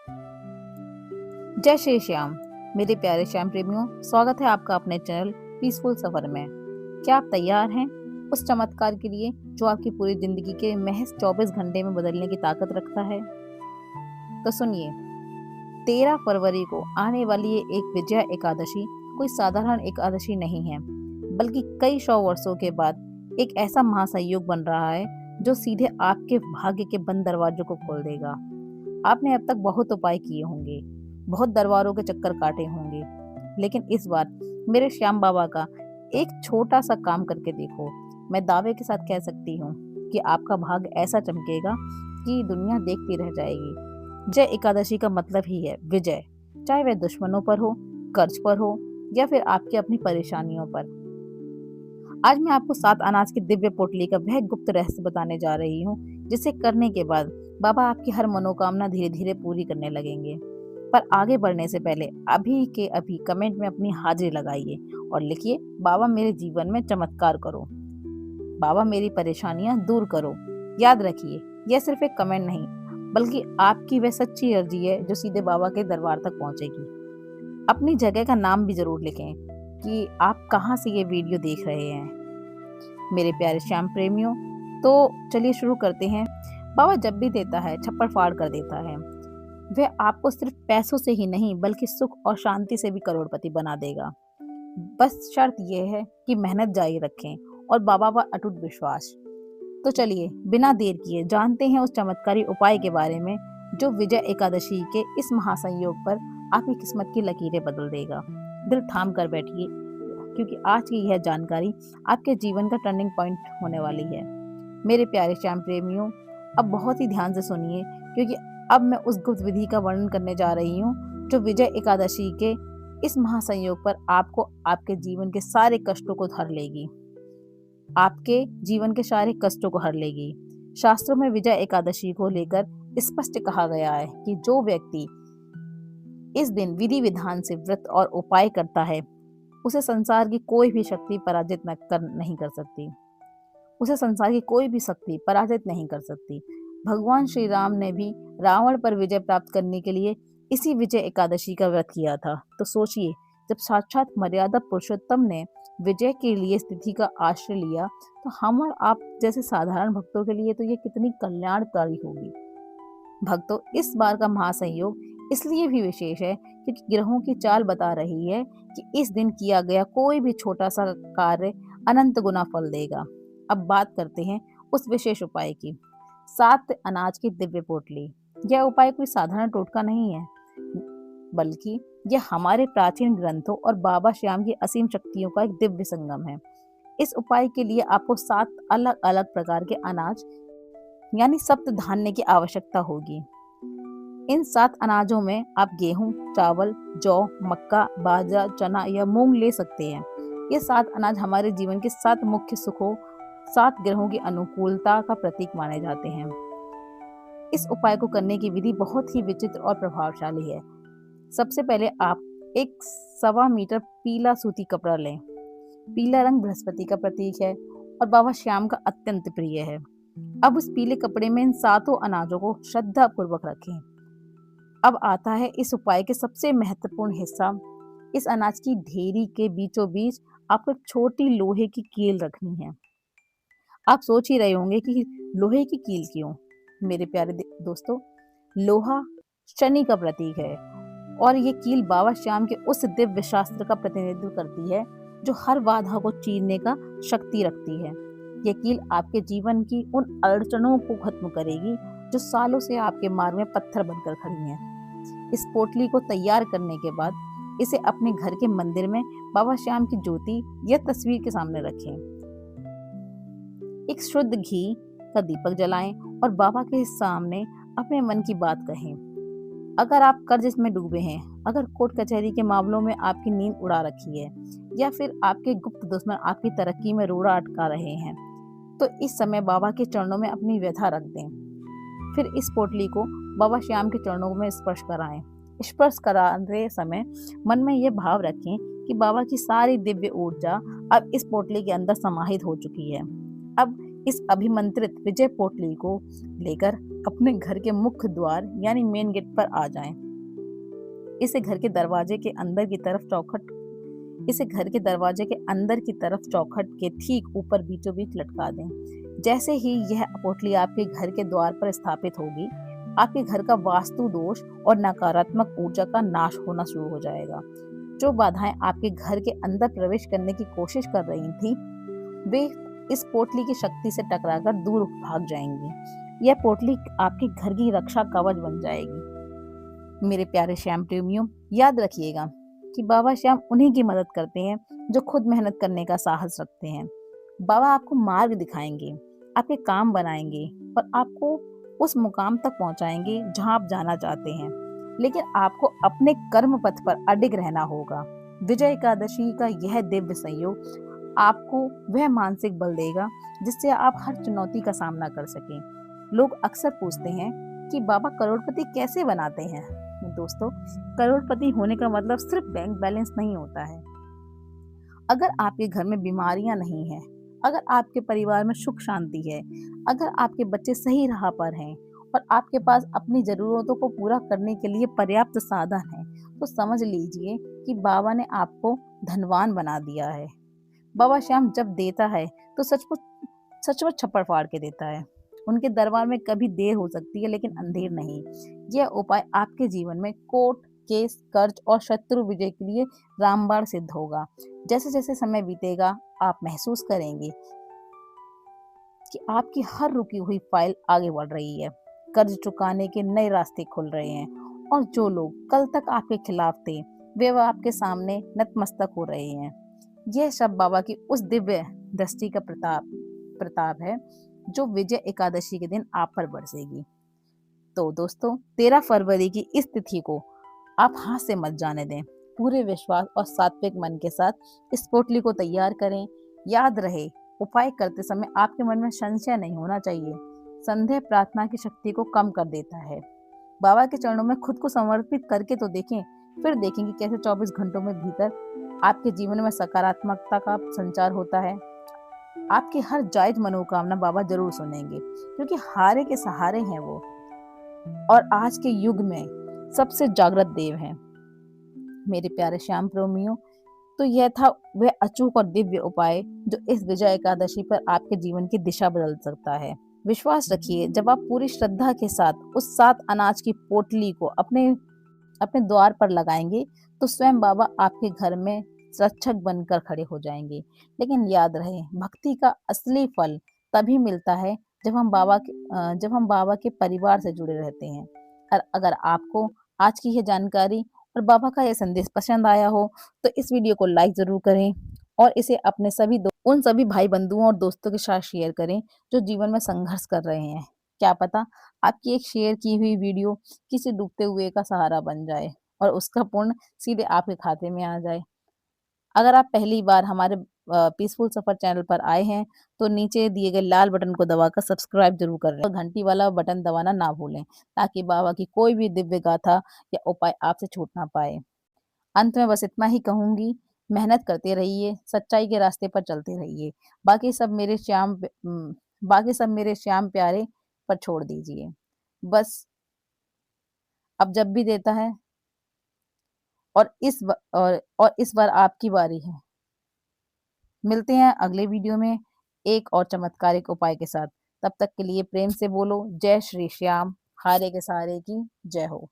जय श्री श्याम। मेरे प्यारे श्याम प्रेमियों, स्वागत है आपका अपने चैनल पीसफुल सफर में। क्या आप तैयार हैं उस चमत्कार के लिए जो आपकी पूरी जिंदगी के महज 24 घंटे में बदलने की ताकत रखता है? तो सुनिए, 13 फरवरी को आने वाली ये एक विजया एकादशी कोई साधारण एकादशी नहीं है, बल्कि कई 100 वर्षों के बाद एक ऐसा महासंयोग बन रहा है जो सीधे आपके भाग्य के बंद दरवाजों को खोल देगा। आपने अब तक बहुत उपाय किए होंगे, बहुत दरबारों के चक्कर काटे होंगे, लेकिन इस बार मेरे श्याम बाबा का एक छोटा सा काम करके देखो। मैं दावे के साथ कह सकती हूँ कि आपका भाग्य ऐसा चमकेगा कि दुनिया देखती रह जाएगी। जय एकादशी का मतलब ही है विजय, चाहे वह दुश्मनों पर हो, कर्ज पर हो या फिर आपकी अपनी परेशानियों पर। आज मैं आपको 7 अनाज की दिव्य पोटली का वह गुप्त रहस्य बताने जा रही हूँ, जिसे करने के बाद बाबा आपकी हर मनोकामना धीरे धीरे पूरी करने लगेंगे। पर आगे बढ़ने से पहले अभी के अभी कमेंट में अपनी हाजिरी लगाइए और लिखिए, बाबा मेरे जीवन में चमत्कार करो, बाबा मेरी परेशानियां दूर करो। याद रखिए, यह सिर्फ एक कमेंट नहीं, बल्कि आपकी वह सच्ची अर्जी है जो सीधे बाबा के दरबार तक पहुंचेगी। अपनी जगह का नाम भी जरूर लिखें कि आप कहाँ से ये वीडियो देख रहे हैं। मेरे प्यारे श्याम प्रेमियों, तो चलिए शुरू करते हैं। बाबा जब भी देता है छप्पर फाड़ कर देता है। वह आपको सिर्फ पैसों से ही नहीं, बल्कि सुख और शांति से भी करोड़पति बना देगा। बस शर्त यह है कि मेहनत जारी रखें और बाबा पर अटूट विश्वास। तो चलिए बिना देर किए जानते हैं उस चमत्कारी उपाय के बारे में जो विजय एकादशी के इस महासंयोग पर आपकी किस्मत की लकीरें बदल देगा। दिल थाम कर बैठिए, क्योंकि आज की यह जानकारी आपके जीवन का टर्निंग पॉइंट होने वाली है। मेरे प्यारे श्याम प्रेमियों, अब बहुत ही ध्यान से सुनिए, क्योंकि अब मैं उस गुप्त विधि का वर्णन करने जा रही हूँ जो विजय एकादशी के इस महासंयोग पर आपको आपके जीवन के सारे कष्टों को हर लेगी, आपके जीवन के सारे कष्टों को हर लेगी। शास्त्रों में विजय एकादशी को लेकर स्पष्ट कहा गया है कि जो व्यक्ति इस दिन विधि विधान से व्रत और उपाय करता है, उसे संसार की कोई भी शक्ति पराजित नहीं कर सकती। उसे संसार की कोई भी शक्ति पराजित नहीं कर सकती। भगवान श्री राम ने भी रावण पर विजय प्राप्त करने के लिए इसी विजय एकादशी का व्रत किया था। तो सोचिए, जब साक्षात मर्यादा पुरुषोत्तम ने विजय के लिए स्थिति का आश्रय लिया, तो हम और आप जैसे साधारण भक्तों के लिए तो ये कितनी कल्याणकारी होगी। भक्तों, इस बार का महासंयोग इसलिए भी विशेष है क्योंकि ग्रहों की चाल बता रही है कि इस दिन किया गया कोई भी छोटा सा कार्य अनंत गुना फल देगा। अब बात करते हैं उस विशेष उपाय की, 7 अनाज की दिव्य पोटली। यह उपाय कोई साधारण टोटका नहीं है, बल्कि यह हमारे प्राचीन ग्रंथों और बाबा श्याम की असीम शक्तियों का एक दिव्य संगम है। इस उपाय के लिए आपको 7 अलग अलग प्रकार के अनाज यानी सप्त धान्य की आवश्यकता होगी। इन 7 अनाजों में आप गेहूं, चावल, जौ, मक्का, बाजरा, चना या मूंग ले सकते हैं। ये 7 अनाज हमारे जीवन के 7 मुख्य सुखों, 7 ग्रहों की अनुकूलता का प्रतीक माने जाते हैं। इस उपाय को करने की विधि बहुत ही विचित्र और प्रभावशाली है। सबसे पहले आप एक 1.25 मीटर पीला सूती कपड़ा लें। पीला रंग बृहस्पति का प्रतीक है और बाबा श्याम का अत्यंत प्रिय है। अब उस पीले कपड़े में इन 7 अनाजों को श्रद्धा पूर्वक रखें। अब आता है इस उपाय के सबसे महत्वपूर्ण हिस्सा। इस अनाज की ढेरी के बीचों बीच आपको एक छोटी लोहे की कील रखनी है। आप सोच ही रहे होंगे कि लोहे की कील क्यों? मेरे प्यारे दोस्तों, लोहा शनि का प्रतीक है और ये कील बाबा श्याम के उस दिव्य शास्त्र का प्रतिनिधित्व करती है जो हर बाधा को चीरने का शक्ति रखती है। ये कील आपके जीवन की उन अड़चनों को खत्म करेगी जो सालों से आपके मार्ग में पत्थर बनकर खड़ी हैं। इस पोटली को तैयार करने के बाद इसे अपने घर के मंदिर में बाबा श्याम की ज्योति या तस्वीर के सामने रखें। एक शुद्ध घी का दीपक जलाएं और बाबा के सामने अपने मन की बात कहें। अगर आप कर्ज में डूबे हैं, अगर कोर्ट कचहरी के मामलों में आपकी नींद उड़ा रखी है, या फिर आपके गुप्त दुश्मन आपकी तरक्की में रोड़ा अटका रहे हैं, तो इस समय बाबा के चरणों में अपनी व्यथा रख दें। फिर इस पोटली को बाबा श्याम के चरणों में स्पर्श कराएं। स्पर्श कराते समय मन में यह भाव रखें कि बाबा की सारी दिव्य ऊर्जा अब इस पोटली के अंदर समाहित हो चुकी है। अब इस अभिमंत्रित विजय पोटली को लेकर अपने घर के मुख्य द्वार यानी मेन गेट पर आ जाएं। इसे घर के दरवाजे के अंदर की तरफ चौखट के ठीक ऊपर बीचों बीच लटका दें। जैसे ही यह पोटली आपके घर के द्वार पर स्थापित होगी, आपके घर का वास्तु दोष और नकारात्मक ऊर्जा का नाश होना शुरू हो जाएगा। जो बाधाएं आपके घर के अंदर प्रवेश करने की कोशिश कर रही थी, वे इस पोटली की शक्ति से टकराकर दूर भाग जाएंगी। यह पोटली आपके घर की रक्षा कवच बन जाएगी। मेरे प्यारे श्याम प्रेमियों, याद रखिएगा कि बाबा श्याम उन्हीं की मदद करते हैं जो खुद मेहनत करने का साहस रखते हैं। बाबा आपको मार्ग दिखाएंगे, आपके काम बनाएंगे और आपको उस मुकाम तक पहुंचाएंगे जहां आप जाना चाहते हैं। लेकिन आपको अपने कर्म पथ पर अडिग रहना होगा। विजय एकादशी का यह दिव्य संयोग आपको वह मानसिक बल देगा जिससे आप हर चुनौती का सामना कर सकें। लोग अक्सर पूछते हैं कि बाबा करोड़पति कैसे बनाते हैं। दोस्तों, करोड़पति होने का मतलब सिर्फ बैंक बैलेंस नहीं होता है। अगर आपके घर में बीमारियां नहीं है, अगर आपके परिवार में सुख शांति है, अगर आपके बच्चे सही राह पर हैं और आपके पास अपनी जरूरतों को पूरा करने के लिए पर्याप्त साधन है, तो समझ लीजिए कि बाबा ने आपको धनवान बना दिया है। बाबा श्याम जब देता है तो सचमुच छप्पड़ फाड़ के देता है। उनके दरबार में कभी देर हो सकती है लेकिन अंधेर नहीं। यह उपाय आपके जीवन में कोर्ट केस, कर्ज और शत्रु विजय के लिए रामबाण सिद्ध होगा। जैसे जैसे समय बीतेगा, आप महसूस करेंगे कि आपकी हर रुकी हुई फाइल आगे बढ़ रही है। कर्ज चुकाने के नए रास्ते खुल रहे हैं और जो लोग कल तक आपके खिलाफ थे, वे आपके सामने नतमस्तक हो रहे हैं। यह सब बाबा की उस दिव्य दृष्टि का प्रताप है जो विजय एकादशी के दिन आप पर बरसेगी। तो दोस्तों, 13 फरवरी की इस तिथि को आप हाथ से मत जाने दें। पूरे विश्वास और सात्विक मन के साथ इस पोटली को तैयार करें। याद रहे, उपाय करते समय आपके मन में संशय नहीं होना चाहिए। संदेह प्रार्थना की शक्ति को कम कर देता है। बाबा के चरणों में खुद को समर्पित करके तो देखें, फिर देखेंगे कैसे 24 घंटों में भीतर आपके जीवन में सकारात्मकता का संचार होता है। आपकी हर जायज मनोकामना बाबा जरूर सुनेंगे, क्योंकि हारे के सहारे हैं वो और आज के युग में सबसे जागृत देव हैं। मेरे प्यारे श्याम प्रेमियों, तो यह था वह अचूक और दिव्य उपाय जो इस विजय एकादशी पर आपके जीवन की दिशा बदल सकता है। विश्वास रखिए, जब आप पूरी श्रद्धा के साथ उस 7 अनाज की पोटली को अपने द्वार पर लगाएंगे, तो स्वयं बाबा आपके घर में रक्षक बनकर खड़े हो जाएंगे। लेकिन याद रहे, भक्ति का असली फल तभी मिलता है जब हम बाबा के परिवार से जुड़े रहते हैं। और अगर आपको आज की यह जानकारी और बाबा का यह संदेश पसंद आया हो, तो इस वीडियो को लाइक जरूर करें और इसे अपने उन सभी भाई बंधुओं और दोस्तों के साथ शेयर करें जो जीवन में संघर्ष कर रहे हैं। क्या पता आपकी एक शेयर की हुई वीडियो किसी डूबते हुए का सहारा बन जाए और उसका पुण्य सीधे आपके खाते में आ जाए। अगर आप पहली बार हमारे पीसफुल सफर चैनल पर आए हैं, तो नीचे दिए गए लाल बटन को दबाकर सब्सक्राइब जरूर कर लें और घंटी वाला बटन दबाना ना भूलें, ताकि बाबा की कोई भी दिव्य गाथा या उपाय आपसे छूट ना पाए। अंत में बस इतना ही कहूंगी, मेहनत करते रहिए, सच्चाई के रास्ते पर चलते रहिए। बाकी सब मेरे श्याम प्यारे पर छोड़ दीजिए। बस अब जब भी देता है और इस बार आपकी बारी है। मिलते हैं अगले वीडियो में एक और चमत्कारिक उपाय के साथ। तब तक के लिए प्रेम से बोलो जय श्री श्याम, हारे के सहारे की जय हो।